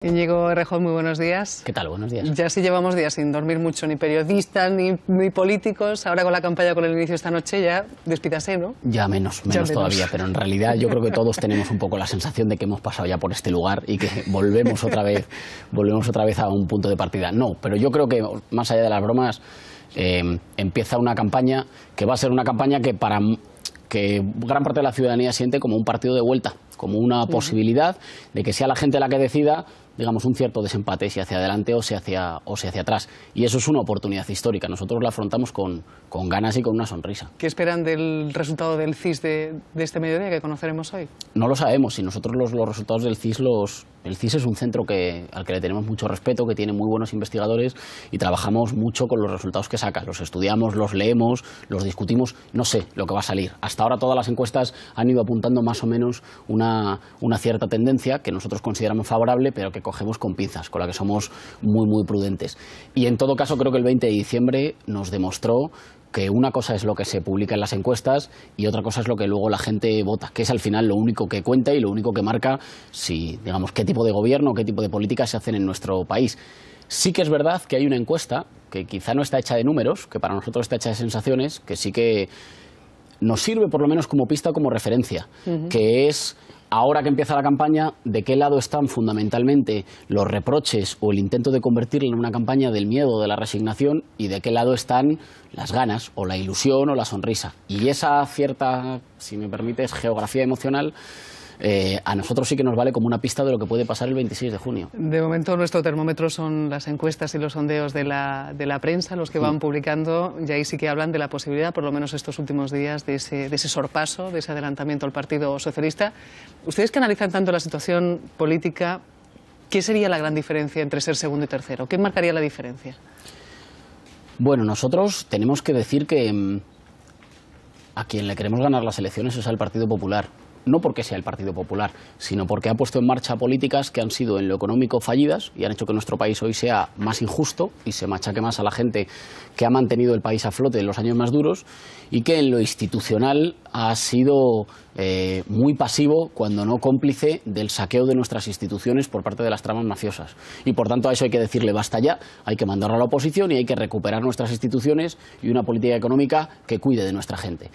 Íñigo Errejón, muy buenos días. ¿Qué tal? Buenos días. Ya sí llevamos días sin dormir mucho, ni periodistas, ni políticos. Ahora con la campaña, con el inicio esta noche, ya despídase, ¿no? Ya menos todavía, pero en realidad yo creo que todos tenemos un poco la sensación de que hemos pasado ya por este lugar y que volvemos otra vez a un punto de partida. No, pero yo creo que más allá de las bromas, empieza una campaña que va a ser una campaña que gran parte de la ciudadanía siente como un partido de vuelta, como una posibilidad de que sea la gente la que decida, digamos, un cierto desempate, si hacia adelante o si hacia atrás. Y eso es una oportunidad histórica. Nosotros la afrontamos con ganas y con una sonrisa. ¿Qué esperan del resultado del CIS de este mediodía que conoceremos hoy? No lo sabemos. Y nosotros los resultados del CIS el CIS es un centro al que le tenemos mucho respeto, que tiene muy buenos investigadores y trabajamos mucho con los resultados que saca. Los estudiamos, los leemos, los discutimos. No sé lo que va a salir. Hasta ahora todas las encuestas han ido apuntando más o menos una cierta tendencia que nosotros consideramos favorable, pero que cogemos con pinzas, con la que somos muy prudentes. Y en todo caso creo que el 20 de diciembre nos demostró que una cosa es lo que se publica en las encuestas y otra cosa es lo que luego la gente vota, que es al final lo único que cuenta y lo único que marca qué tipo de gobierno, qué tipo de políticas se hacen en nuestro país. Sí que es verdad que hay una encuesta que quizá no está hecha de números, que para nosotros está hecha de sensaciones, que sí que nos sirve por lo menos como pista, como referencia, que es, ahora que empieza la campaña, de qué lado están fundamentalmente los reproches o el intento de convertirla en una campaña del miedo o de la resignación y de qué lado están las ganas o la ilusión o la sonrisa. Y esa cierta, si me permites, geografía emocional a nosotros sí que nos vale como una pista de lo que puede pasar el 26 de junio. De momento nuestro termómetro son las encuestas y los sondeos de la prensa, los que van publicando, y ahí sí que hablan de la posibilidad, por lo menos estos últimos días, de ese sorpaso, de ese adelantamiento al Partido Socialista. Ustedes que analizan tanto la situación política, ¿qué sería la gran diferencia entre ser segundo y tercero? ¿Qué marcaría la diferencia? Bueno, nosotros tenemos que decir que a quien le queremos ganar las elecciones es al Partido Popular. No porque sea el Partido Popular, sino porque ha puesto en marcha políticas que han sido en lo económico fallidas y han hecho que nuestro país hoy sea más injusto y se machaque más a la gente que ha mantenido el país a flote en los años más duros, y que en lo institucional ha sido muy pasivo, cuando no cómplice, del saqueo de nuestras instituciones por parte de las tramas mafiosas. Y por tanto a eso hay que decirle basta ya, hay que mandarlo a la oposición y hay que recuperar nuestras instituciones y una política económica que cuide de nuestra gente,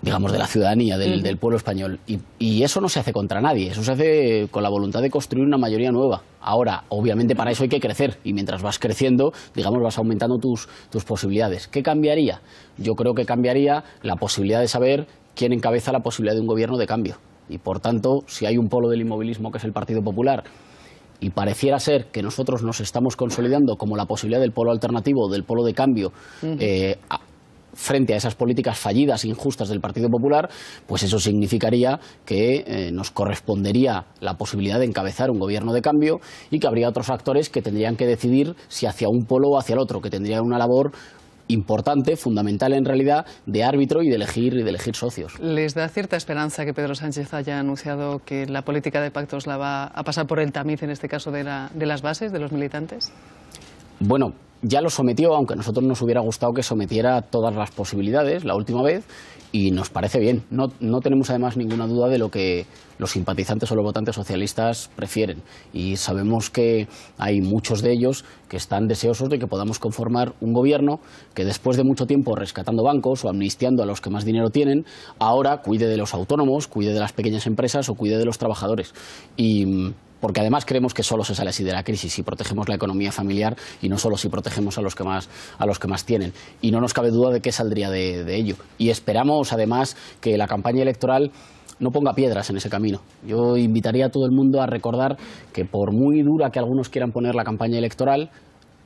digamos, de la ciudadanía, del pueblo español. Y eso no se hace contra nadie, eso se hace con la voluntad de construir una mayoría nueva. Ahora, obviamente para eso hay que crecer, y mientras vas creciendo, digamos, vas aumentando tus posibilidades. ¿Qué cambiaría? Yo creo que cambiaría la posibilidad de saber quién encabeza la posibilidad de un gobierno de cambio. Y por tanto, si hay un polo del inmovilismo que es el Partido Popular, y pareciera ser que nosotros nos estamos consolidando como la posibilidad del polo alternativo, del polo de cambio, frente a esas políticas fallidas e injustas del Partido Popular, pues eso significaría que nos correspondería la posibilidad de encabezar un gobierno de cambio y que habría otros actores que tendrían que decidir si hacia un polo o hacia el otro, que tendrían una labor importante, fundamental en realidad, de árbitro y de elegir socios. ¿Les da cierta esperanza que Pedro Sánchez haya anunciado que la política de pactos la va a pasar por el tamiz, en este caso de las bases, de los militantes? Bueno, ya lo sometió, aunque a nosotros nos hubiera gustado que sometiera todas las posibilidades la última vez, y nos parece bien. No tenemos además ninguna duda de lo que los simpatizantes o los votantes socialistas prefieren, y sabemos que hay muchos de ellos que están deseosos de que podamos conformar un gobierno que, después de mucho tiempo rescatando bancos o amnistiando a los que más dinero tienen, ahora cuide de los autónomos, cuide de las pequeñas empresas o cuide de los trabajadores. Porque además creemos que solo se sale así de la crisis si protegemos la economía familiar, y no solo si protegemos a los que más tienen. Y no nos cabe duda de que saldría de ello. Y esperamos además que la campaña electoral no ponga piedras en ese camino. Yo invitaría a todo el mundo a recordar que, por muy dura que algunos quieran poner la campaña electoral,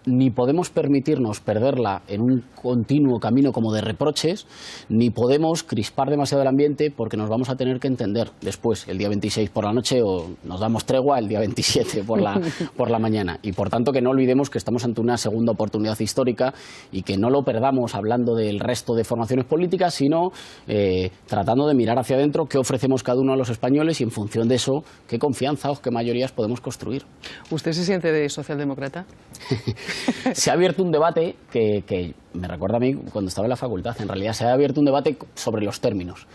ni podemos permitirnos perderla en un continuo camino como de reproches, ni podemos crispar demasiado el ambiente, porque nos vamos a tener que entender después, el día 26 por la noche, o nos damos tregua el día 27 por la mañana. Y por tanto, que no olvidemos que estamos ante una segunda oportunidad histórica, y que no lo perdamos hablando del resto de formaciones políticas, sino tratando de mirar hacia adentro qué ofrecemos cada uno a los españoles, y en función de eso, qué confianza o qué mayorías podemos construir. ¿Usted se siente de socialdemócrata? Se ha abierto un debate que me recuerda a mí cuando estaba en la facultad. En realidad se ha abierto un debate sobre los términos.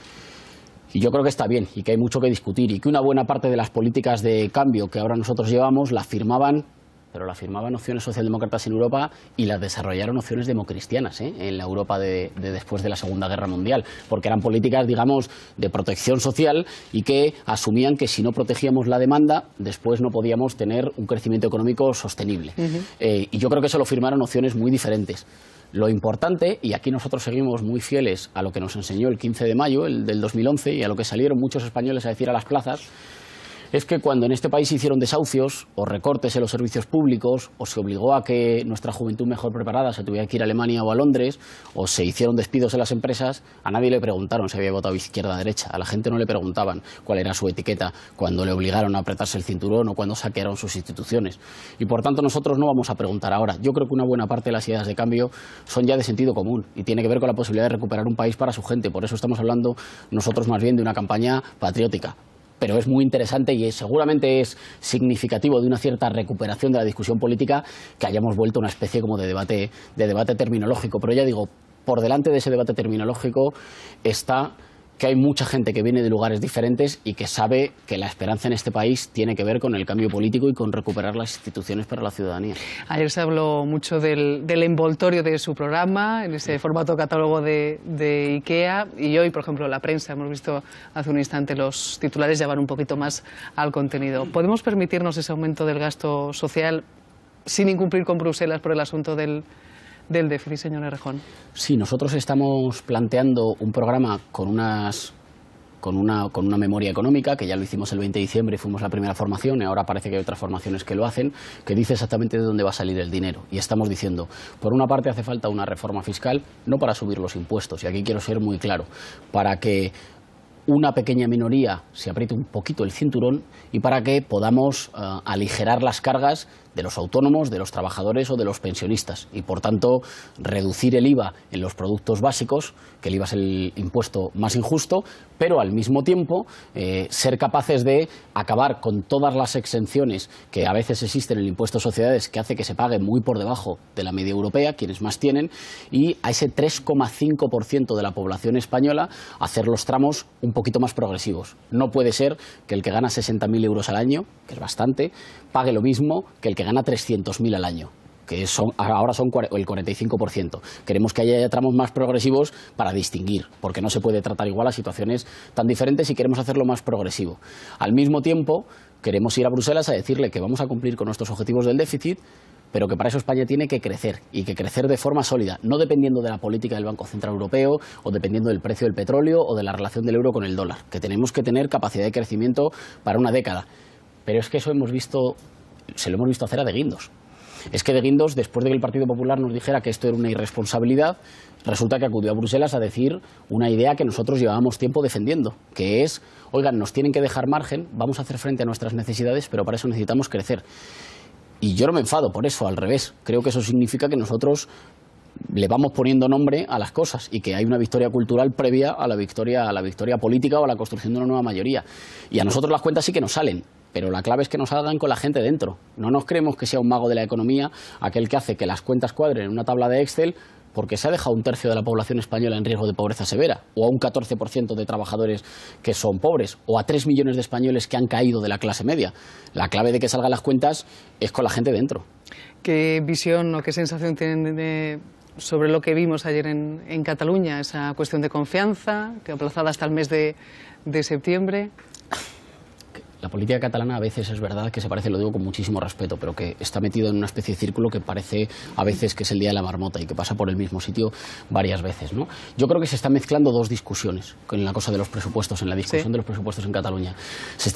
Y yo creo que está bien y que hay mucho que discutir y que una buena parte de las políticas de cambio que ahora nosotros llevamos la firmaban, pero la firmaban opciones socialdemócratas en Europa y las desarrollaron opciones democristianas en la Europa de después de la Segunda Guerra Mundial, porque eran políticas, digamos, de protección social y que asumían que si no protegíamos la demanda, después no podíamos tener un crecimiento económico sostenible. Y yo creo que eso lo firmaron opciones muy diferentes. Lo importante, y aquí nosotros seguimos muy fieles a lo que nos enseñó el 15 de mayo del 2011 y a lo que salieron muchos españoles a decir a las plazas, es que cuando en este país se hicieron desahucios o recortes en los servicios públicos o se obligó a que nuestra juventud mejor preparada se tuviera que ir a Alemania o a Londres o se hicieron despidos en las empresas, a nadie le preguntaron si había votado izquierda o derecha, a la gente no le preguntaban cuál era su etiqueta cuando le obligaron a apretarse el cinturón o cuando saquearon sus instituciones. Y por tanto nosotros no vamos a preguntar ahora. Yo creo que una buena parte de las ideas de cambio son ya de sentido común y tiene que ver con la posibilidad de recuperar un país para su gente. Por eso estamos hablando nosotros más bien de una campaña patriótica. Pero es muy interesante y seguramente es significativo de una cierta recuperación de la discusión política que hayamos vuelto a una especie como de debate terminológico. Pero ya digo, por delante de ese debate terminológico está que hay mucha gente que viene de lugares diferentes y que sabe que la esperanza en este país tiene que ver con el cambio político y con recuperar las instituciones para la ciudadanía. Ayer se habló mucho del envoltorio de su programa, en ese formato catálogo de IKEA, y hoy, por ejemplo, la prensa, hemos visto hace un instante, los titulares ya van un poquito más al contenido. ¿Podemos permitirnos ese aumento del gasto social sin incumplir con Bruselas por el asunto del déficit, señor Errejón? Sí, nosotros estamos planteando un programa con una memoria económica, que ya lo hicimos el 20 de diciembre y fuimos la primera formación, y ahora parece que hay otras formaciones que lo hacen, que dice exactamente de dónde va a salir el dinero. Y estamos diciendo, por una parte hace falta una reforma fiscal, no para subir los impuestos, y aquí quiero ser muy claro, para que una pequeña minoría se apriete un poquito el cinturón y para que podamos aligerar las cargas de los autónomos, de los trabajadores o de los pensionistas y, por tanto, reducir el IVA en los productos básicos, que el IVA es el impuesto más injusto, pero al mismo tiempo ser capaces de acabar con todas las exenciones que a veces existen en el impuesto de sociedades, que hace que se pague muy por debajo de la media europea, quienes más tienen, y a ese 3,5% de la población española hacer los tramos un poquito más progresivos. No puede ser que el que gana 60.000 euros al año, que es bastante, pague lo mismo que el que gana 300.000 al año, que ahora son el 45%. Queremos que haya tramos más progresivos para distinguir, porque no se puede tratar igual a situaciones tan diferentes y queremos hacerlo más progresivo. Al mismo tiempo, queremos ir a Bruselas a decirle que vamos a cumplir con nuestros objetivos del déficit, pero que para eso España tiene que crecer, y que crecer de forma sólida, no dependiendo de la política del Banco Central Europeo o dependiendo del precio del petróleo o de la relación del euro con el dólar, que tenemos que tener capacidad de crecimiento para una década. Pero es que eso se lo hemos visto hacer a de guindos. Es que de guindos, después de que el Partido Popular nos dijera que esto era una irresponsabilidad, resulta que acudió a Bruselas a decir una idea que nosotros llevábamos tiempo defendiendo, que es, oigan, nos tienen que dejar margen, vamos a hacer frente a nuestras necesidades, pero para eso necesitamos crecer. Y yo no me enfado por eso, al revés. Creo que eso significa que nosotros le vamos poniendo nombre a las cosas y que hay una victoria cultural previa a la victoria política o a la construcción de una nueva mayoría. Y a nosotros las cuentas sí que nos salen, pero la clave es que nos salgan con la gente dentro. No nos creemos que sea un mago de la economía aquel que hace que las cuentas cuadren en una tabla de Excel porque se ha dejado un tercio de la población española en riesgo de pobreza severa, o a un 14% de trabajadores que son pobres, o a 3 millones de españoles que han caído de la clase media. La clave de que salgan las cuentas es con la gente dentro. ¿Qué visión o qué sensación tienen sobre lo que vimos ayer en Cataluña, esa cuestión de confianza, que aplazada hasta el mes de septiembre? La política catalana a veces es verdad que se parece, lo digo con muchísimo respeto, pero que está metido en una especie de círculo que parece a veces que es el día de la marmota y que pasa por el mismo sitio varias veces, ¿no? Yo creo que se están mezclando dos discusiones con la cosa de los presupuestos, en la discusión de los presupuestos en Cataluña. Se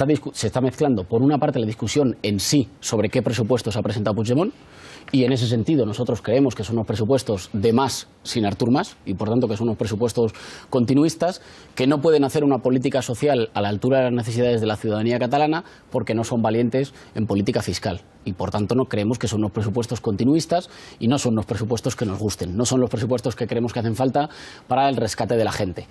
está mezclando, por una parte, la discusión en sí sobre qué presupuestos ha presentado Puigdemont, y en ese sentido nosotros creemos que son unos presupuestos de más sin Artur Mas, y por tanto que son unos presupuestos continuistas que no pueden hacer una política social a la altura de las necesidades de la ciudadanía catalana porque no son valientes en política fiscal. Y por tanto no creemos que son unos presupuestos continuistas y no son unos presupuestos que nos gusten, no son los presupuestos que creemos que hacen falta para el rescate de la gente.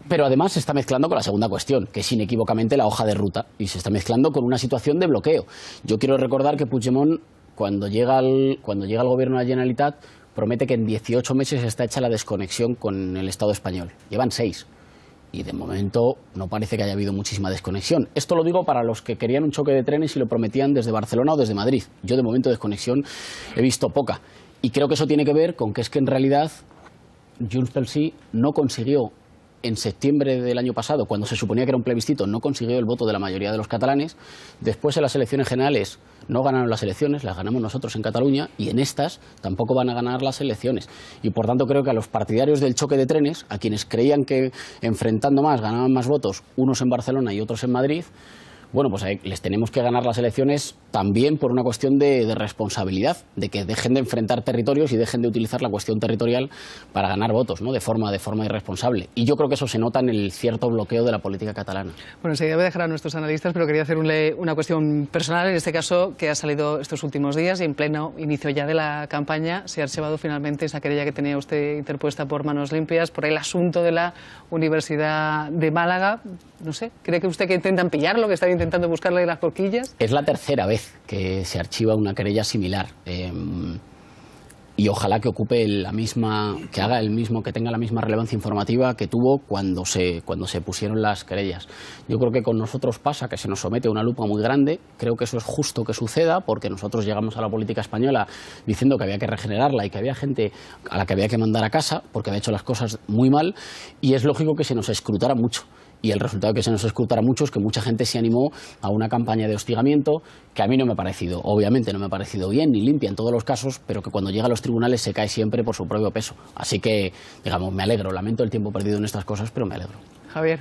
Pero además se está mezclando con la segunda cuestión, que es inequívocamente la hoja de ruta, y se está mezclando con una situación de bloqueo. Yo quiero recordar que Puigdemont, cuando llega al gobierno de la Generalitat, promete que en 18 meses está hecha la desconexión con el Estado español. Llevan 6. y de momento no parece que haya habido muchísima desconexión. Esto lo digo para los que querían un choque de trenes y lo prometían desde Barcelona o desde Madrid. Yo de momento desconexión he visto poca. Y creo que eso tiene que ver con que es que en realidad Junts pel Sí no consiguió en septiembre del año pasado, cuando se suponía que era un plebiscito, no consiguió el voto de la mayoría de los catalanes. Después, en las elecciones generales, no ganaron las elecciones, las ganamos nosotros en Cataluña, y en estas tampoco van a ganar las elecciones. Y por tanto creo que a los partidarios del choque de trenes, a quienes creían que enfrentando más ganaban más votos, unos en Barcelona y otros en Madrid, bueno, pues les tenemos que ganar las elecciones también por una cuestión de responsabilidad, de que dejen de enfrentar territorios y dejen de utilizar la cuestión territorial para ganar votos, ¿no? de forma irresponsable. Y yo creo que eso se nota en el cierto bloqueo de la política catalana. Bueno, enseguida voy a dejar a nuestros analistas, pero quería hacerle una cuestión personal, en este caso, que ha salido estos últimos días y en pleno inicio ya de la campaña se ha archivado finalmente esa querella que tenía usted interpuesta por Manos Limpias, por el asunto de la Universidad de Málaga. No sé, ¿cree que usted que intentan pillarlo, que están intentando buscarle las cosquillas? Es la tercera vez que se archiva una querella similar. Y ojalá que ocupe que tenga la misma relevancia informativa que tuvo cuando se pusieron las querellas. Yo creo que con nosotros pasa que se nos somete a una lupa muy grande. Creo que eso es justo que suceda, porque nosotros llegamos a la política española diciendo que había que regenerarla y que había gente a la que había que mandar a casa porque había hecho las cosas muy mal, y es lógico que se nos escrutara mucho. Y el resultado de que se nos escrutara mucho es que mucha gente se animó a una campaña de hostigamiento que a mí no me ha parecido, obviamente no me ha parecido bien ni limpia en todos los casos, pero que cuando llega a los tribunales se cae siempre por su propio peso. Así que, digamos, me alegro, lamento el tiempo perdido en estas cosas, pero me alegro. Javier.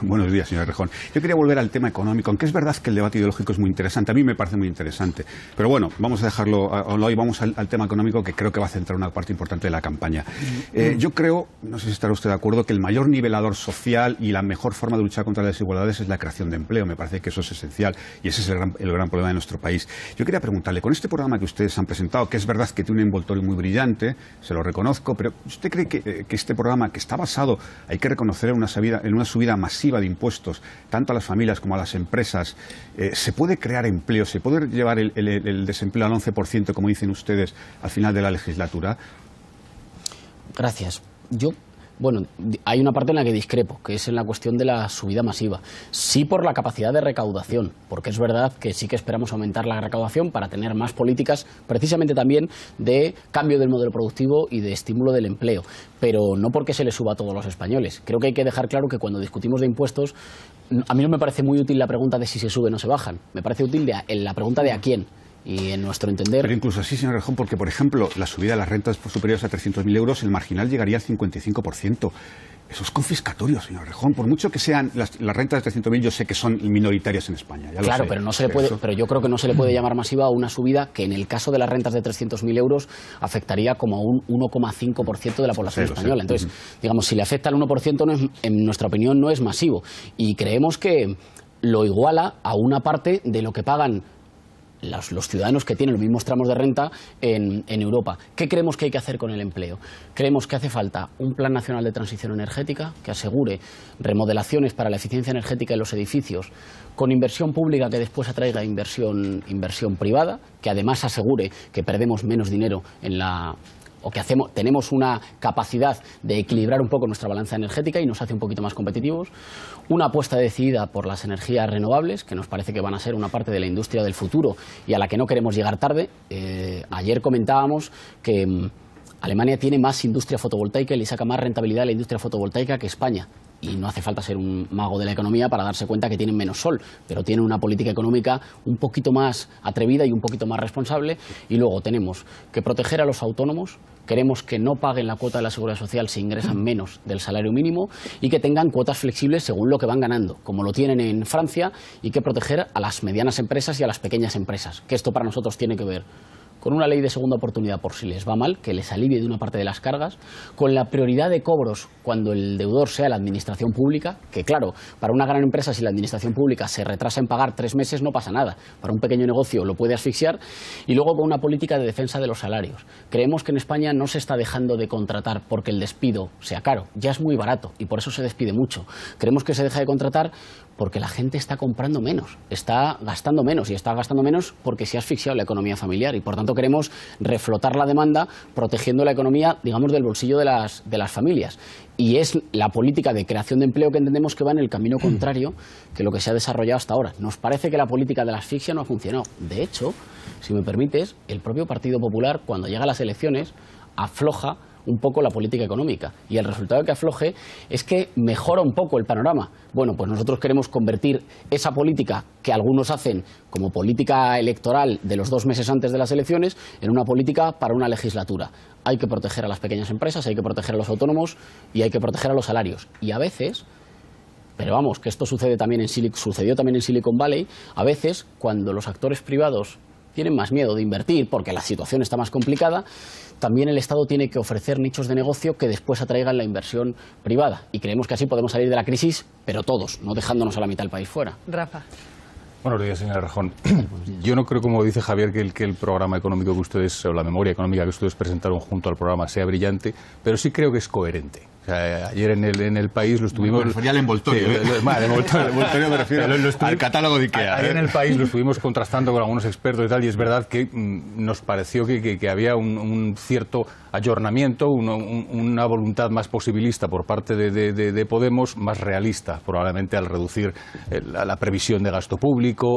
Buenos días, señor Errejón. Yo quería volver al tema económico, aunque es verdad que el debate ideológico es muy interesante, a mí me parece muy interesante. Pero bueno, vamos a dejarlo hoy, vamos al tema económico, que creo que va a centrar una parte importante de la campaña. Yo creo, no sé si estará usted de acuerdo, que el mayor nivelador social y la mejor forma de luchar contra las desigualdades es la creación de empleo. Me parece que eso es esencial y ese es el gran problema de nuestro país. Yo quería preguntarle, con este programa que ustedes han presentado, que es verdad que tiene un envoltorio muy brillante, se lo reconozco, pero ¿usted cree que este programa, que está basado, hay que reconocer, en una subida masiva de impuestos, tanto a las familias como a las empresas, se puede crear empleo, se puede llevar el desempleo al 11%, como dicen ustedes, al final de la legislatura? Gracias. Bueno, hay una parte en la que discrepo, que es en la cuestión de la subida masiva. Sí, por la capacidad de recaudación, porque es verdad que sí que esperamos aumentar la recaudación para tener más políticas, precisamente también de cambio del modelo productivo y de estímulo del empleo, pero no porque se le suba a todos los españoles. Creo que hay que dejar claro que cuando discutimos de impuestos, a mí no me parece muy útil la pregunta de si se suben o se bajan, me parece útil la pregunta de a quién. Y en nuestro entender... Pero incluso así, señor Errejón, porque, por ejemplo, la subida de las rentas superiores a 300.000 euros, el marginal llegaría al 55%. Eso es confiscatorio, señor Errejón. Por mucho que sean las rentas de 300.000, yo sé que son minoritarias en España. Ya claro, lo sé, pero no se le puede, pero yo creo que no se le puede llamar masiva a una subida que en el caso de las rentas de 300.000 euros afectaría como a un 1,5% de la población española. Entonces, digamos, si le afecta al 1%, en nuestra opinión no es masivo. Y creemos que lo iguala a una parte de lo que pagan los ciudadanos que tienen los mismos tramos de renta en Europa. ¿Qué creemos que hay que hacer con el empleo? Creemos que hace falta un plan nacional de transición energética que asegure remodelaciones para la eficiencia energética en los edificios con inversión pública que después atraiga inversión privada, que además asegure que perdemos menos dinero tenemos una capacidad de equilibrar un poco nuestra balanza energética y nos hace un poquito más competitivos. Una apuesta decidida por las energías renovables, que nos parece que van a ser una parte de la industria del futuro y a la que no queremos llegar tarde. Ayer comentábamos que Alemania tiene más industria fotovoltaica y le saca más rentabilidad a la industria fotovoltaica que España. Y no hace falta ser un mago de la economía para darse cuenta que tienen menos sol, pero tienen una política económica un poquito más atrevida y un poquito más responsable. Y luego tenemos que proteger a los autónomos, queremos que no paguen la cuota de la Seguridad Social si ingresan menos del salario mínimo y que tengan cuotas flexibles según lo que van ganando, como lo tienen en Francia, y que proteger a las medianas empresas y a las pequeñas empresas, que esto para nosotros tiene que ver con una ley de segunda oportunidad por si les va mal, que les alivie de una parte de las cargas, con la prioridad de cobros cuando el deudor sea la administración pública, que claro, para una gran empresa si la administración pública se retrasa en pagar 3 meses no pasa nada, para un pequeño negocio lo puede asfixiar, y luego con una política de defensa de los salarios. Creemos que en España no se está dejando de contratar porque el despido sea caro, ya es muy barato y por eso se despide mucho. Creemos que se deja de contratar porque la gente está comprando menos, está gastando menos, y está gastando menos porque se ha asfixiado la economía familiar, y por tanto queremos reflotar la demanda protegiendo la economía, digamos, del bolsillo de las familias. Y es la política de creación de empleo que entendemos que va en el camino contrario que lo que se ha desarrollado hasta ahora. Nos parece que la política de la asfixia no ha funcionado. De hecho, si me permites, el propio Partido Popular, cuando llega a las elecciones, afloja un poco la política económica, y el resultado que afloje es que mejora un poco el panorama. Bueno, pues nosotros queremos convertir esa política que algunos hacen como política electoral de los 2 meses antes de las elecciones en una política para una legislatura. Hay que proteger a las pequeñas empresas, hay que proteger a los autónomos y hay que proteger a los salarios. Y a veces, pero vamos, que esto sucedió también en Silicon Valley, a veces cuando los actores privados tienen más miedo de invertir porque la situación está más complicada, también el Estado tiene que ofrecer nichos de negocio que después atraigan la inversión privada. Y creemos que así podemos salir de la crisis, pero todos, no dejándonos a la mitad del país fuera. Rafa. Buenos días, señora Rejón. Yo no creo, como dice Javier, que el programa económico que ustedes, o la memoria económica que ustedes presentaron junto al programa sea brillante, pero sí creo que es coherente. O sea, ayer en el País lo estuvimos... Me refería al envoltorio. Sí, el envoltorio me refiero al catálogo de Ikea. Ayer en el País lo estuvimos contrastando con algunos expertos y tal, y es verdad que nos pareció que había un cierto ayornamiento, una voluntad más posibilista por parte de Podemos, más realista, probablemente al reducir la previsión de gasto público,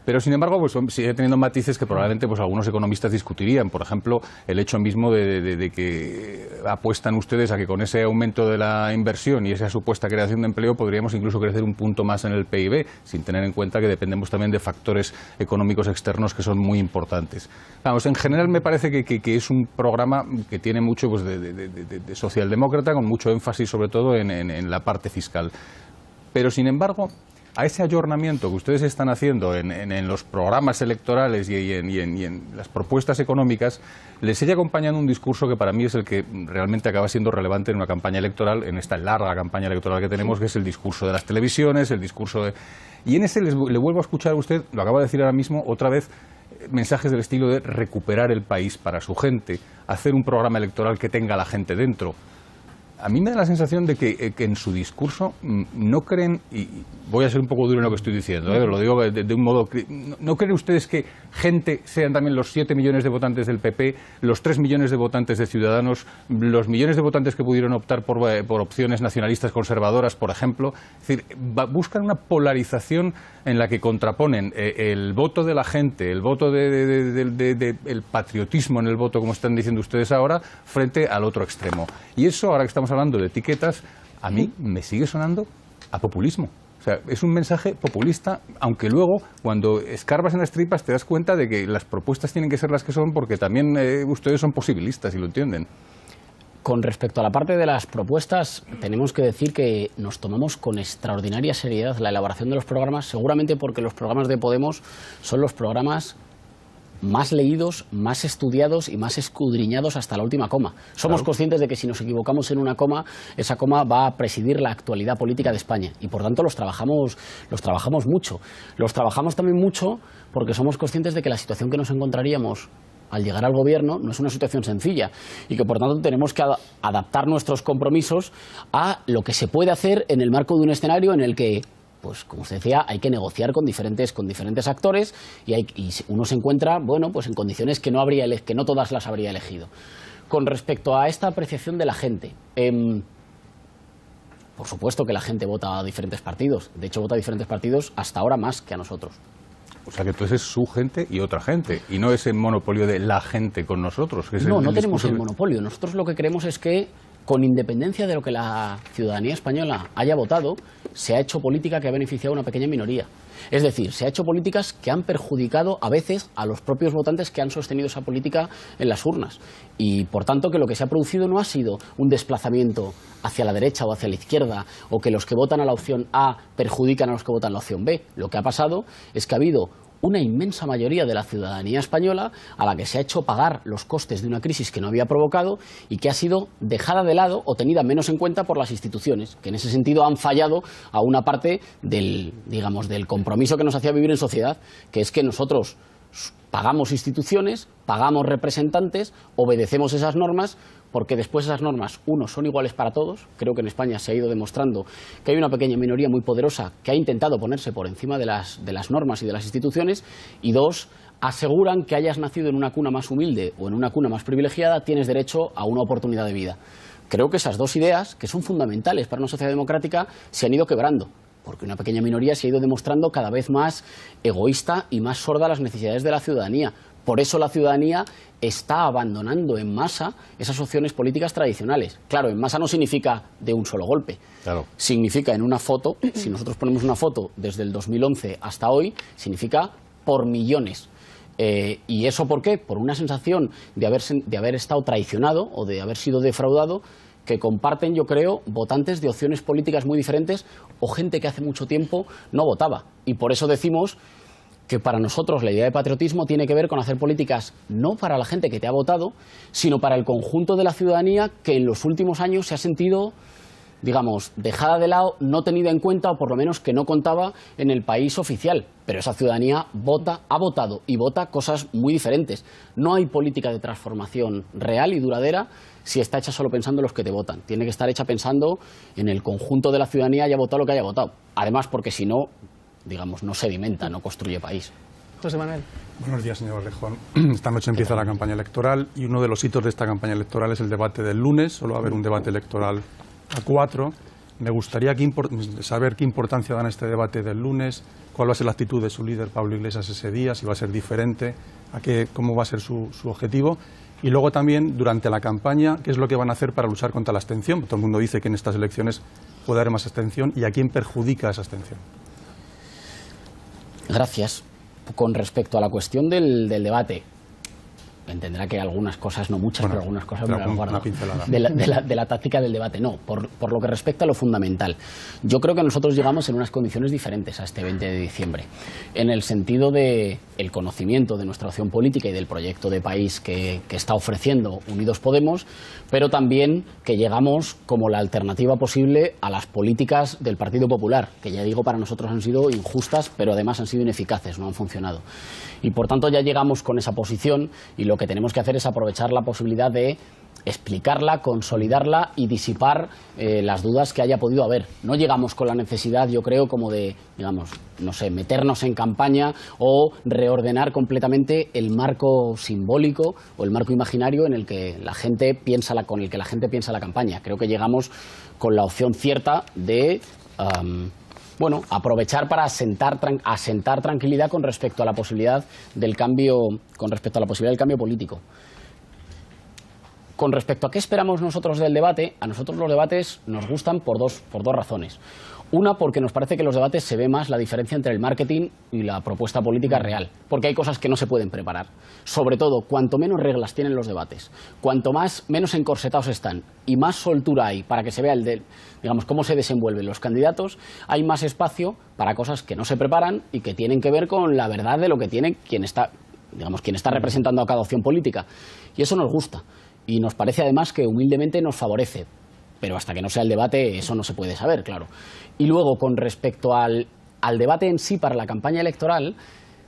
pero sin embargo pues sigue teniendo matices que probablemente pues algunos economistas discutirían. Por ejemplo, el hecho mismo de que apuestan ustedes a que con ese aumento de la inversión y esa supuesta creación de empleo podríamos incluso crecer un punto más en el PIB, sin tener en cuenta que dependemos también de factores económicos externos que son muy importantes. Vamos, en general me parece que es un programa que tiene mucho pues, de socialdemócrata, con mucho énfasis sobre todo en la parte fiscal. Pero sin embargo, a ese ayornamiento que ustedes están haciendo en los programas electorales y en las propuestas económicas, les sigue acompañando un discurso que para mí es el que realmente acaba siendo relevante en una campaña electoral, en esta larga campaña electoral que tenemos, que es el discurso de las televisiones, el discurso de... Y en ese le vuelvo a escuchar a usted, lo acaba de decir ahora mismo, otra vez, mensajes del estilo de recuperar el país para su gente, hacer un programa electoral que tenga a la gente dentro. A mí me da la sensación de que en su discurso no creen, y voy a ser un poco duro en lo que estoy diciendo, lo digo de un modo... ¿No creen ustedes que gente sean también los 7 millones de votantes del PP, los 3 millones de votantes de Ciudadanos, los millones de votantes que pudieron optar por opciones nacionalistas conservadoras, por ejemplo? Es decir, buscan una polarización en la que contraponen el voto de la gente, el voto el patriotismo en el voto, como están diciendo ustedes ahora, frente al otro extremo. Y eso, ahora que estamos hablando de etiquetas, a mí me sigue sonando a populismo. O sea, es un mensaje populista, aunque luego, cuando escarbas en las tripas, te das cuenta de que las propuestas tienen que ser las que son, porque también ustedes son posibilistas y lo entienden. Con respecto a la parte de las propuestas, tenemos que decir que nos tomamos con extraordinaria seriedad la elaboración de los programas, seguramente porque los programas de Podemos son los programas más leídos, más estudiados y más escudriñados hasta la última coma. Somos conscientes de que si nos equivocamos en una coma, esa coma va a presidir la actualidad política de España, y por tanto los trabajamos mucho. Los trabajamos también mucho porque somos conscientes de que la situación que nos encontraríamos al llegar al gobierno no es una situación sencilla, y que por tanto tenemos que adaptar nuestros compromisos a lo que se puede hacer en el marco de un escenario en el que, pues como usted decía, hay que negociar con diferentes actores, y uno se encuentra, bueno, pues en condiciones que no todas las habría elegido. Con respecto a esta apreciación de la gente, por supuesto que la gente vota a diferentes partidos. De hecho, vota a diferentes partidos hasta ahora más que a nosotros. O sea que entonces es su gente y otra gente, y no es el monopolio de la gente con nosotros. Que es no tenemos el monopolio. Nosotros lo que creemos es que, con independencia de lo que la ciudadanía española haya votado, se ha hecho política que ha beneficiado a una pequeña minoría. Es decir, se ha hecho políticas que han perjudicado a veces a los propios votantes que han sostenido esa política en las urnas. Y por tanto, que lo que se ha producido no ha sido un desplazamiento hacia la derecha o hacia la izquierda, o que los que votan a la opción A perjudican a los que votan a la opción B. Lo que ha pasado es que ha habido una inmensa mayoría de la ciudadanía española a la que se ha hecho pagar los costes de una crisis que no había provocado y que ha sido dejada de lado o tenida menos en cuenta por las instituciones, que en ese sentido han fallado a una parte del compromiso que nos hacía vivir en sociedad, que es que nosotros pagamos instituciones, pagamos representantes, obedecemos esas normas, porque después esas normas, uno, son iguales para todos. Creo que en España se ha ido demostrando que hay una pequeña minoría muy poderosa que ha intentado ponerse por encima de las normas y de las instituciones, y dos, aseguran que hayas nacido en una cuna más humilde o en una cuna más privilegiada, tienes derecho a una oportunidad de vida. Creo que esas dos ideas, que son fundamentales para una sociedad democrática, se han ido quebrando, porque una pequeña minoría se ha ido demostrando cada vez más egoísta y más sorda a las necesidades de la ciudadanía. Por eso la ciudadanía está abandonando en masa esas opciones políticas tradicionales. Claro, en masa no significa de un solo golpe. Claro. Significa en una foto, si nosotros ponemos una foto desde el 2011 hasta hoy, significa por millones. ¿Y eso por qué? Por una sensación de haber estado traicionado o de haber sido defraudado, que comparten, yo creo, votantes de opciones políticas muy diferentes o gente que hace mucho tiempo no votaba. Y por eso decimos que para nosotros la idea de patriotismo tiene que ver con hacer políticas no para la gente que te ha votado, sino para el conjunto de la ciudadanía que en los últimos años se ha sentido, digamos, dejada de lado, no tenida en cuenta, o por lo menos que no contaba en el país oficial. Pero esa ciudadanía ha votado y vota cosas muy diferentes. No hay política de transformación real y duradera si está hecha solo pensando en los que te votan. Tiene que estar hecha pensando en el conjunto de la ciudadanía, haya votado lo que haya votado. Además, porque si no, digamos, no sedimenta, no construye país. José Manuel. Buenos días, señor Rejón. Esta noche empieza la campaña electoral y uno de los hitos de esta campaña electoral es el debate del lunes. Solo va a haber un debate electoral a 4. Me gustaría saber qué importancia dan a este debate del lunes, cuál va a ser la actitud de su líder, Pablo Iglesias, ese día, si va a ser diferente, cómo va a ser su objetivo. Y luego también, durante la campaña, qué es lo que van a hacer para luchar contra la abstención. Todo el mundo dice que en estas elecciones puede haber más abstención, y a quién perjudica esa abstención. Gracias. Con respecto a la cuestión del debate, entenderá que algunas cosas, no muchas, pero algunas cosas me las guardo. De la táctica del debate, no. Por lo que respecta a lo fundamental, yo creo que nosotros llegamos en unas condiciones diferentes a este 20 de diciembre, en el sentido de el conocimiento de nuestra opción política y del proyecto de país que está ofreciendo Unidos Podemos, pero también que llegamos como la alternativa posible a las políticas del Partido Popular, que ya digo, para nosotros han sido injustas, pero además han sido ineficaces, no han funcionado. Y por tanto ya llegamos con esa posición, y lo que tenemos que hacer es aprovechar la posibilidad de explicarla, consolidarla y disipar las dudas que haya podido haber. No llegamos con la necesidad, yo creo, como de, digamos, no sé, meternos en campaña o reordenar completamente el marco simbólico o el marco imaginario en el que la gente piensa con el que la gente piensa la campaña. Creo que llegamos con la opción cierta de aprovechar para asentar tranquilidad con respecto a la posibilidad del cambio, político. Con respecto a qué esperamos nosotros del debate, a nosotros los debates nos gustan por dos razones. Una, porque nos parece que en los debates se ve más la diferencia entre el marketing y la propuesta política real, porque hay cosas que no se pueden preparar. Sobre todo, cuanto menos reglas tienen los debates, cuanto menos encorsetados están y más soltura hay para que se vea cómo se desenvuelven los candidatos, hay más espacio para cosas que no se preparan y que tienen que ver con la verdad de lo que tiene quien está representando a cada opción política. Y eso nos gusta. Y nos parece además que humildemente nos favorece. Pero hasta que no sea el debate, eso no se puede saber, claro. Y luego, con respecto al debate en sí para la campaña electoral,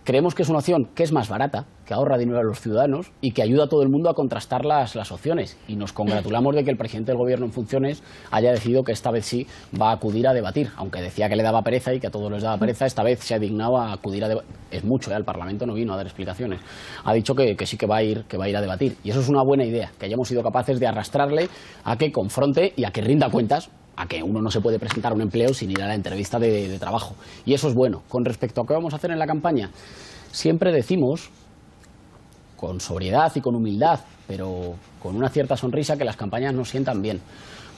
creemos que es una opción que es más barata, que ahorra dinero a los ciudadanos y que ayuda a todo el mundo a contrastar las opciones. Y nos congratulamos de que el presidente del Gobierno en funciones haya decidido que esta vez sí va a acudir a debatir. Aunque decía que le daba pereza y que a todos les daba pereza, esta vez se ha dignado a acudir a debatir. Es mucho, al Parlamento no vino a dar explicaciones. Ha dicho que sí que va a ir a debatir. Y eso es una buena idea, que hayamos sido capaces de arrastrarle a que confronte y a que rinda cuentas, a que uno no se puede presentar a un empleo sin ir a la entrevista de trabajo. Y eso es bueno. Con respecto a qué vamos a hacer en la campaña, siempre decimos, con sobriedad y con humildad, pero con una cierta sonrisa, que las campañas nos sientan bien.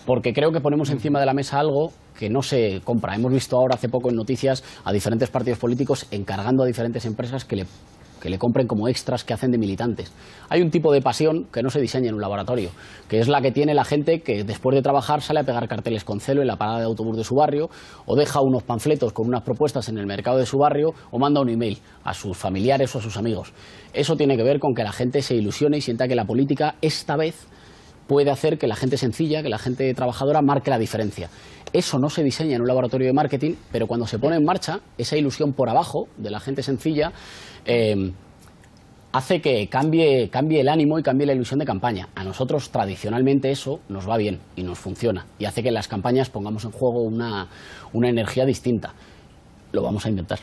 Porque creo que ponemos encima de la mesa algo que no se compra. Hemos visto ahora hace poco en noticias a diferentes partidos políticos encargando a diferentes empresas que le compren como extras que hacen de militantes. Hay un tipo de pasión que no se diseña en un laboratorio, que es la que tiene la gente que después de trabajar sale a pegar carteles con celo en la parada de autobús de su barrio, o deja unos panfletos con unas propuestas en el mercado de su barrio, o manda un email a sus familiares o a sus amigos. Eso tiene que ver con que la gente se ilusione y sienta que la política esta vez puede hacer que la gente sencilla, que la gente trabajadora marque la diferencia. Eso no se diseña en un laboratorio de marketing, pero cuando se pone en marcha, esa ilusión por abajo de la gente sencilla hace que cambie el ánimo y cambie la ilusión de campaña. A nosotros tradicionalmente eso nos va bien y nos funciona y hace que en las campañas pongamos en juego una energía distinta. Lo vamos a intentar.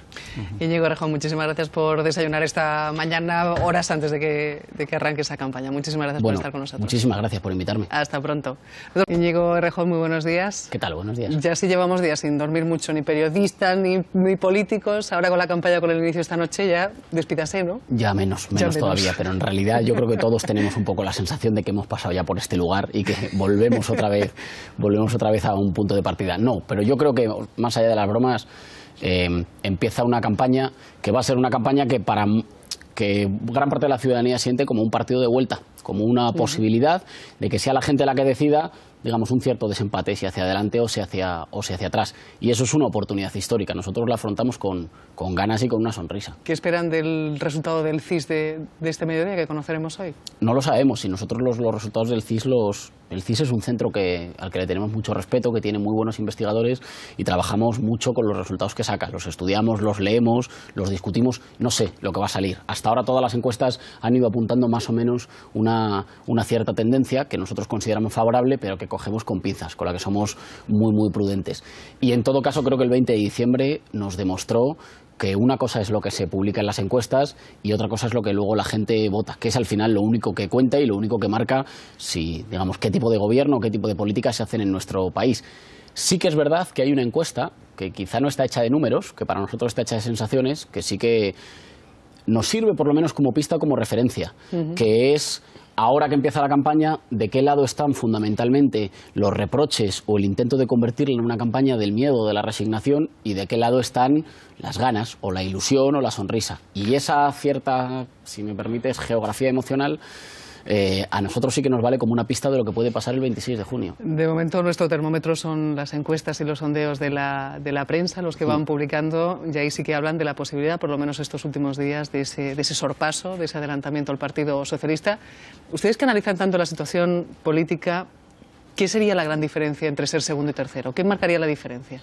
Íñigo Errejón, muchísimas gracias por desayunar esta mañana, horas antes de que arranque esa campaña. Muchísimas gracias por estar con nosotros. Muchísimas gracias por invitarme. Hasta pronto. Íñigo Errejón, muy buenos días. ¿Qué tal? Buenos días. Ya sí llevamos días sin dormir mucho, ni periodistas, ni políticos. Ahora con la campaña, con el inicio esta noche, ya despídase, ¿no? Ya menos todavía, pero en realidad yo creo que todos tenemos un poco la sensación de que hemos pasado ya por este lugar y que volvemos otra vez a un punto de partida. No, pero yo creo que más allá de las bromas, empieza una campaña que va a ser una campaña que gran parte de la ciudadanía siente como un partido de vuelta, como una posibilidad de que sea la gente la que decida, digamos, un cierto desempate, si hacia adelante o si hacia atrás. Y eso es una oportunidad histórica. Nosotros la afrontamos con ganas y con una sonrisa. ¿Qué esperan del resultado del CIS de este mediodía que conoceremos hoy? No lo sabemos. Y nosotros los resultados del CIS el CIS es un centro al que le tenemos mucho respeto, que tiene muy buenos investigadores y trabajamos mucho con los resultados que saca. Los estudiamos, los leemos, los discutimos. No sé lo que va a salir. Hasta ahora todas las encuestas han ido apuntando más o menos una cierta tendencia que nosotros consideramos favorable, pero que cogemos con pinzas, con la que somos muy, muy prudentes. Y en todo caso creo que el 20 de diciembre nos demostró que una cosa es lo que se publica en las encuestas y otra cosa es lo que luego la gente vota, que es al final lo único que cuenta y lo único que marca digamos, qué tipo de gobierno, qué tipo de políticas se hacen en nuestro país. Sí que es verdad que hay una encuesta que quizá no está hecha de números, que para nosotros está hecha de sensaciones, que sí que nos sirve por lo menos como pista, como referencia, que es, ahora que empieza la campaña, de qué lado están fundamentalmente los reproches o el intento de convertirla en una campaña del miedo, de la resignación, y de qué lado están las ganas o la ilusión o la sonrisa. Y esa cierta, si me permites, geografía emocional, a nosotros sí que nos vale como una pista de lo que puede pasar el 26 de junio. De momento nuestro termómetro son las encuestas y los sondeos de la prensa, los que van publicando, y ahí sí que hablan de la posibilidad, por lo menos estos últimos días, de ese sorpaso, de ese adelantamiento al Partido Socialista. Ustedes que analizan tanto la situación política, ¿qué sería la gran diferencia entre ser segundo y tercero? ¿Qué marcaría la diferencia?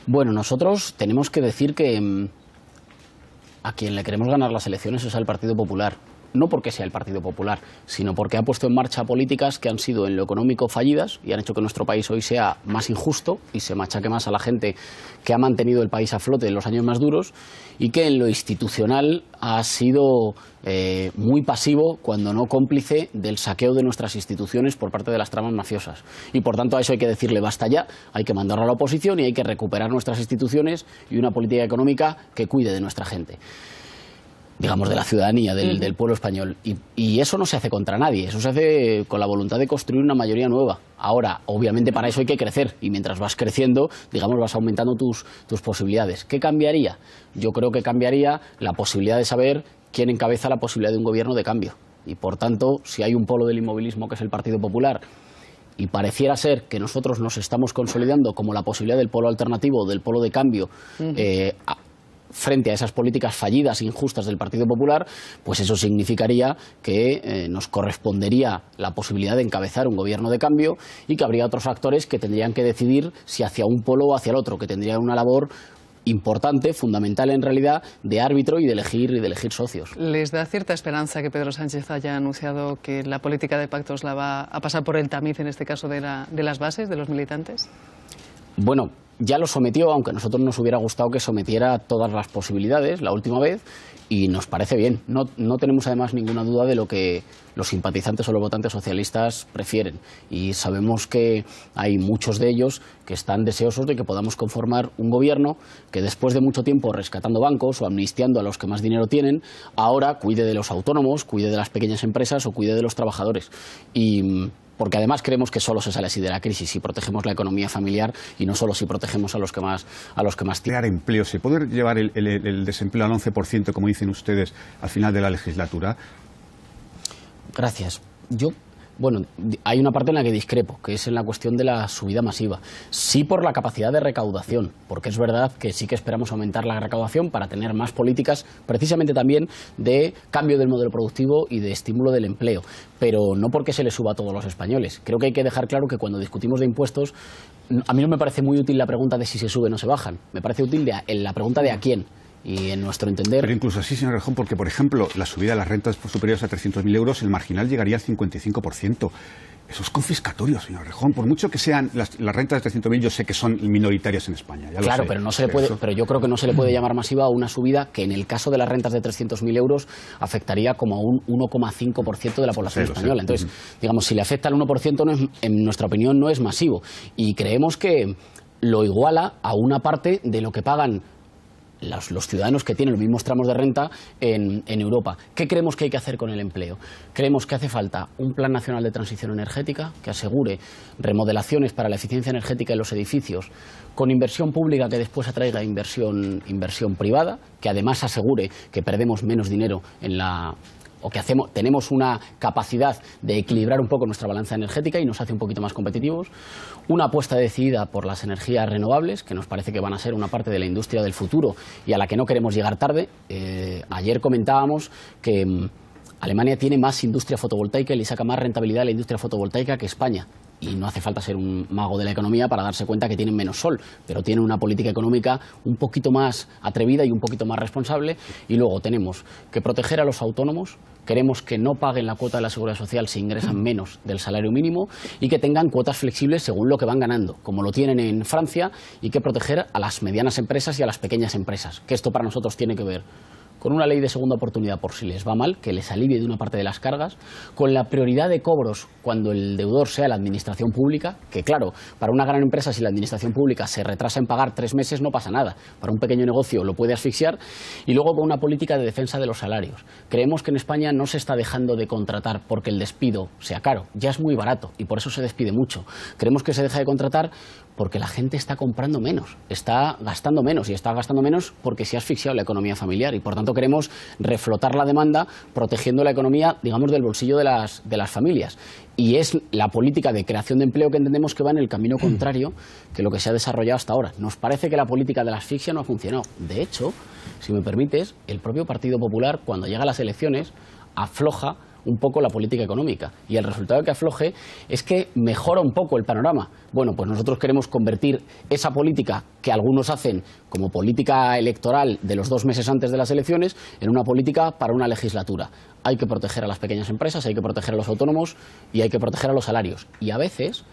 Bueno, nosotros tenemos que decir que a quien le queremos ganar las elecciones es al Partido Popular. No porque sea el Partido Popular, sino porque ha puesto en marcha políticas que han sido en lo económico fallidas y han hecho que nuestro país hoy sea más injusto y se machaque más a la gente que ha mantenido el país a flote en los años más duros, y que en lo institucional ha sido muy pasivo, cuando no cómplice, del saqueo de nuestras instituciones por parte de las tramas mafiosas. Y por tanto a eso hay que decirle basta ya, hay que mandarlo a la oposición y hay que recuperar nuestras instituciones y una política económica que cuide de nuestra gente, digamos, de la ciudadanía, del pueblo español. Y eso no se hace contra nadie, eso se hace con la voluntad de construir una mayoría nueva. Ahora, obviamente para eso hay que crecer, y mientras vas creciendo, digamos, vas aumentando tus posibilidades. ¿Qué cambiaría? Yo creo que cambiaría la posibilidad de saber quién encabeza la posibilidad de un gobierno de cambio. Y por tanto, si hay un polo del inmovilismo que es el Partido Popular, y pareciera ser que nosotros nos estamos consolidando como la posibilidad del polo alternativo, del polo de cambio, frente a esas políticas fallidas, injustas del Partido Popular, pues eso significaría que nos correspondería la posibilidad de encabezar un gobierno de cambio y que habría otros actores que tendrían que decidir si hacia un polo o hacia el otro, que tendrían una labor importante, fundamental en realidad, de árbitro y de elegir socios. ¿Les da cierta esperanza que Pedro Sánchez haya anunciado que la política de pactos la va a pasar por el tamiz, en este caso de las bases, de los militantes? Bueno, ya lo sometió, aunque a nosotros nos hubiera gustado que sometiera todas las posibilidades la última vez, y nos parece bien. No tenemos además ninguna duda de lo que los simpatizantes o los votantes socialistas prefieren, y sabemos que hay muchos de ellos que están deseosos de que podamos conformar un gobierno que, después de mucho tiempo rescatando bancos o amnistiando a los que más dinero tienen, ahora cuide de los autónomos, cuide de las pequeñas empresas o cuide de los trabajadores. Porque además creemos que solo se sale así de la crisis si protegemos la economía familiar y no solo si protegemos a los que más tienen. Crear empleo, ¿se puede llevar el desempleo al 11%, como dicen ustedes, al final de la legislatura? Gracias. Bueno, hay una parte en la que discrepo, que es en la cuestión de la subida masiva. Sí, por la capacidad de recaudación, porque es verdad que sí que esperamos aumentar la recaudación para tener más políticas, precisamente también de cambio del modelo productivo y de estímulo del empleo, pero no porque se le suba a todos los españoles. Creo que hay que dejar claro que cuando discutimos de impuestos, a mí no me parece muy útil la pregunta de si se suben o se bajan, me parece útil la pregunta de a quién. Y en nuestro entender... Pero incluso así, señor Errejón, porque, por ejemplo, la subida de las rentas superiores a 300.000 euros, el marginal llegaría al 55%. Eso es confiscatorio, señor Errejón. Por mucho que sean las rentas de 300.000, yo sé que son minoritarias en España. Ya claro, lo sé, pero no se le puede, pero yo creo que no se le puede llamar masiva a una subida que en el caso de las rentas de 300.000 euros afectaría como a un 1,5% de la población española. Entonces, digamos, si le afecta al 1%, no es, en nuestra opinión, no es masivo. Y creemos que lo iguala a una parte de lo que pagan los ciudadanos que tienen los mismos tramos de renta en Europa. ¿Qué creemos que hay que hacer con el empleo? Creemos que hace falta un plan nacional de transición energética que asegure remodelaciones para la eficiencia energética en los edificios con inversión pública que después atraiga inversión privada, que además asegure que perdemos menos dinero en la... o que tenemos una capacidad de equilibrar un poco nuestra balanza energética y nos hace un poquito más competitivos. Una apuesta decidida por las energías renovables, que nos parece que van a ser una parte de la industria del futuro y a la que no queremos llegar tarde. Ayer comentábamos que Alemania tiene más industria fotovoltaica y le saca más rentabilidad a la industria fotovoltaica que España. Y no hace falta ser un mago de la economía para darse cuenta que tienen menos sol, pero tienen una política económica un poquito más atrevida y un poquito más responsable. Y luego tenemos que proteger a los autónomos, queremos que no paguen la cuota de la Seguridad Social si ingresan menos del salario mínimo y que tengan cuotas flexibles según lo que van ganando, como lo tienen en Francia, y que proteger a las medianas empresas y a las pequeñas empresas, que esto para nosotros tiene que ver con una ley de segunda oportunidad por si les va mal, que les alivie de una parte de las cargas, con la prioridad de cobros cuando el deudor sea la administración pública, que claro, para una gran empresa si la administración pública se retrasa en pagar 3 meses no pasa nada, para un pequeño negocio lo puede asfixiar, y luego con una política de defensa de los salarios. Creemos que en España no se está dejando de contratar porque el despido sea caro, ya es muy barato y por eso se despide mucho. Creemos que se deja de contratar porque la gente está comprando menos, está gastando menos y está gastando menos porque se ha asfixiado la economía familiar y por tanto queremos reflotar la demanda protegiendo la economía, digamos, del bolsillo de las familias. Y es la política de creación de empleo que entendemos que va en el camino contrario que lo que se ha desarrollado hasta ahora. Nos parece que la política de la asfixia no ha funcionado. De hecho, si me permites, el propio Partido Popular, cuando llega a las elecciones, afloja un poco la política económica y el resultado de que afloje es que mejora un poco el panorama. Bueno, pues nosotros queremos convertir esa política que algunos hacen como política electoral de los 2 meses antes de las elecciones en una política para una legislatura. Hay que proteger a las pequeñas empresas, hay que proteger a los autónomos y hay que proteger a los salarios. Y a veces,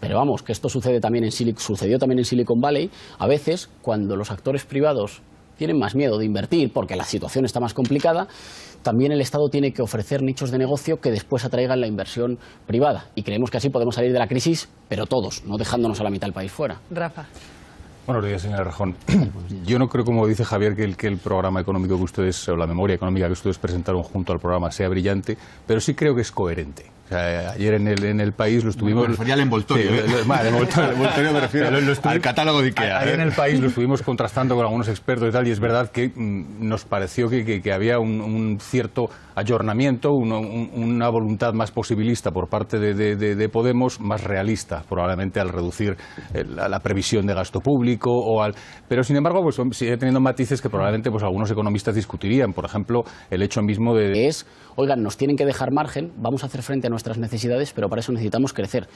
pero vamos, que esto sucedió también en Silicon Valley, a veces cuando los actores privados tienen más miedo de invertir porque la situación está más complicada, también el Estado tiene que ofrecer nichos de negocio que después atraigan la inversión privada. Y creemos que así podemos salir de la crisis, pero todos, no dejándonos a la mitad del país fuera. Rafa. Buenos días, señor Errejón. Yo no creo, como dice Javier, que el programa económico que ustedes, o la memoria económica que ustedes presentaron junto al programa sea brillante, pero sí creo que es coherente. O sea, ayer en el País lo estuvimos... Me refería al envoltorio. Sí, el envoltorio me refiero al catálogo de Ikea. Ayer en el País lo estuvimos contrastando con algunos expertos y tal, y es verdad que nos pareció que había un cierto ayornamiento, una voluntad más posibilista por parte de Podemos, más realista, probablemente al reducir la previsión de gasto público, pero sin embargo pues sigue teniendo matices que probablemente pues algunos economistas discutirían. Por ejemplo, el hecho mismo de... Oigan, nos tienen que dejar margen, vamos a hacer frente a nuestras necesidades, pero para eso necesitamos crecer.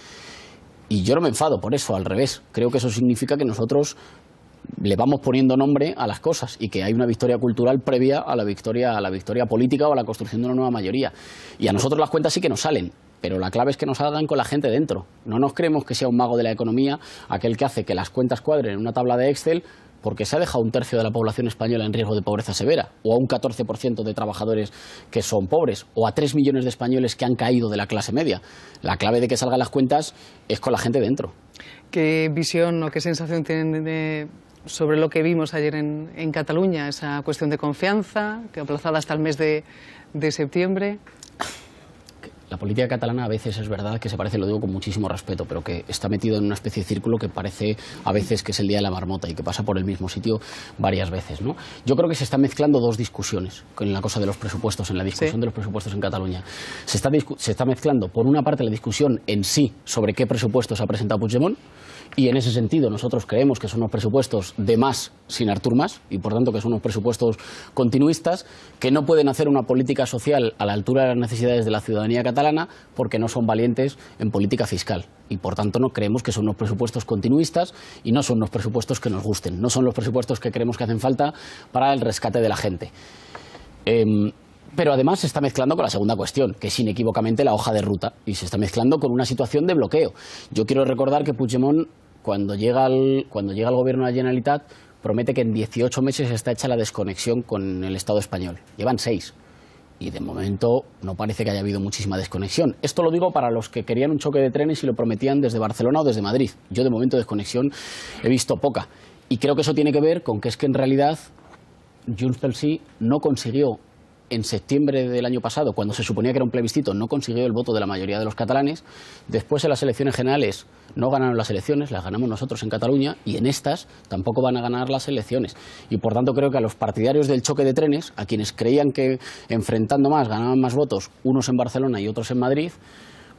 Y yo no me enfado por eso, al revés. Creo que eso significa que nosotros le vamos poniendo nombre a las cosas y que hay una victoria cultural previa a la victoria política o a la construcción de una nueva mayoría. Y a nosotros las cuentas sí que nos salen, pero la clave es que nos salgan con la gente dentro. No nos creemos que sea un mago de la economía aquel que hace que las cuentas cuadren en una tabla de Excel porque se ha dejado 1/3 de la población española en riesgo de pobreza severa, o a un 14% de trabajadores que son pobres, o a 3 millones de españoles que han caído de la clase media. La clave de que salgan las cuentas es con la gente dentro. ¿Qué visión o qué sensación tienen sobre lo que vimos ayer en Cataluña? Esa cuestión de confianza, que aplazada hasta el mes de septiembre. La política catalana a veces es verdad que se parece, lo digo con muchísimo respeto, pero que está metido en una especie de círculo que parece a veces que es el día de la marmota y que pasa por el mismo sitio varias veces, ¿no? Yo creo que se están mezclando dos discusiones con la cosa de los presupuestos, en la discusión de los presupuestos en Cataluña. Se está mezclando, por una parte, la discusión en sí sobre qué presupuestos ha presentado Puigdemont, y en ese sentido nosotros creemos que son unos presupuestos de más sin Artur Mas y por tanto que son unos presupuestos continuistas que no pueden hacer una política social a la altura de las necesidades de la ciudadanía catalana catalana porque no son valientes en política fiscal. Y por tanto no creemos que son unos presupuestos continuistas y no son unos presupuestos que nos gusten. No son los presupuestos que creemos que hacen falta para el rescate de la gente. Pero además se está mezclando con la segunda cuestión, que es inequívocamente la hoja de ruta, y se está mezclando con una situación de bloqueo. Yo quiero recordar que Puigdemont, cuando llega al gobierno de la Generalitat, promete que en 18 meses está hecha la desconexión con el Estado español. Llevan 6. Y de momento no parece que haya habido muchísima desconexión. Esto lo digo para los que querían un choque de trenes y lo prometían desde Barcelona o desde Madrid. Yo de momento desconexión he visto poca. Y creo que eso tiene que ver con que es que en realidad Junts pel Sí no consiguió, en septiembre del año pasado, cuando se suponía que era un plebiscito, no consiguió el voto de la mayoría de los catalanes. Después, en las elecciones generales, no ganaron las elecciones, las ganamos nosotros en Cataluña, y en estas tampoco van a ganar las elecciones. Y por tanto creo que a los partidarios del choque de trenes, a quienes creían que enfrentando más ganaban más votos, unos en Barcelona y otros en Madrid,